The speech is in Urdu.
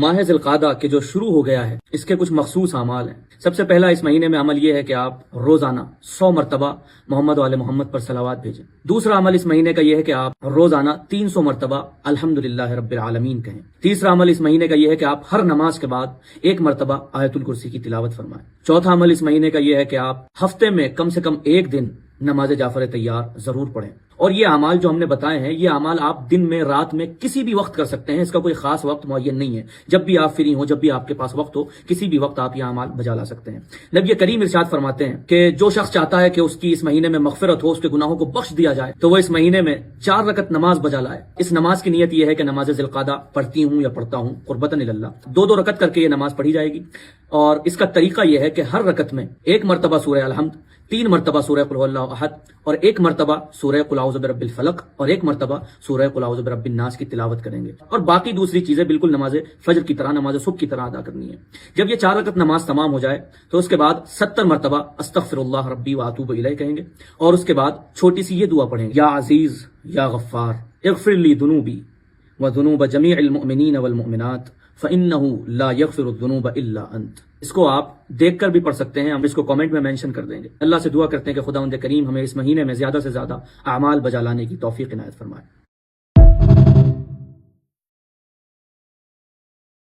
ماہ ذی القعدہ کے جو شروع ہو گیا ہے اس کے کچھ مخصوص اعمال ہیں۔ سب سے پہلا اس مہینے میں عمل یہ ہے کہ آپ روزانہ 100 مرتبہ محمد و آل محمد پر صلوات بھیجیں۔ دوسرا عمل اس مہینے کا یہ ہے کہ آپ روزانہ 300 مرتبہ الحمدللہ رب العالمین کہیں۔ تیسرا عمل اس مہینے کا یہ ہے کہ آپ ہر نماز کے بعد 1 مرتبہ آیت الکرسی کی تلاوت فرمائیں۔ چوتھا عمل اس مہینے کا یہ ہے کہ آپ ہفتے میں کم سے کم 1 دن نماز جعفر طیار ضرور پڑھیں۔ اور یہ اعمال جو ہم نے بتائے ہیں یہ اعمال آپ دن میں رات میں کسی بھی وقت کر سکتے ہیں، اس کا کوئی خاص وقت معین نہیں ہے۔ جب بھی آپ فری ہوں، جب بھی آپ کے پاس وقت ہو، کسی بھی وقت آپ یہ اعمال بجا لا سکتے ہیں۔ نبی کریم ارشاد فرماتے ہیں کہ جو شخص چاہتا ہے کہ اس کی اس مہینے میں مغفرت ہو، اس کے گناہوں کو بخش دیا جائے، تو وہ اس مہینے میں 4 رکعت نماز بجا لائے۔ اس نماز کی نیت یہ ہے کہ نماز ذی القعدہ پڑھتی ہوں یا پڑھتا ہوں قربتاً اللہ، 2 رکعت کر کے یہ نماز پڑھی جائے گی۔ اور اس کا طریقہ یہ ہے کہ ہر رکعت میں 1 مرتبہ سورہ الحمد، 3 مرتبہ سورہ قل هو اللہ احد، اور 1 مرتبہ سورہ قل اعوذ برب الفلق، اور 1 مرتبہ سورہ قل اعوذ برب الناس کی تلاوت کریں گے۔ اور باقی دوسری چیزیں بالکل نماز فجر کی طرح، نماز صبح کی طرح ادا کرنی ہے۔ جب یہ 4 رکعت نماز تمام ہو جائے تو اس کے بعد 70 مرتبہ استغفر اللہ ربی واتوب الیہ کہیں گے، اور اس کے بعد چھوٹی سی یہ دعا پڑھیں گے، یا عزیز یا غفار اغفر لی ذنوبی وذنوب جمیع المؤمنین والمؤمنات فإنہ لا یغفر الذنوب الا انت۔ اس کو آپ دیکھ کر بھی پڑھ سکتے ہیں، ہم اس کو کامنٹ میں مینشن کر دیں گے۔ اللہ سے دعا کرتے ہیں کہ خداوند کریم ہمیں اس مہینے میں زیادہ سے زیادہ اعمال بجا لانے کی توفیق عنایت فرمائے۔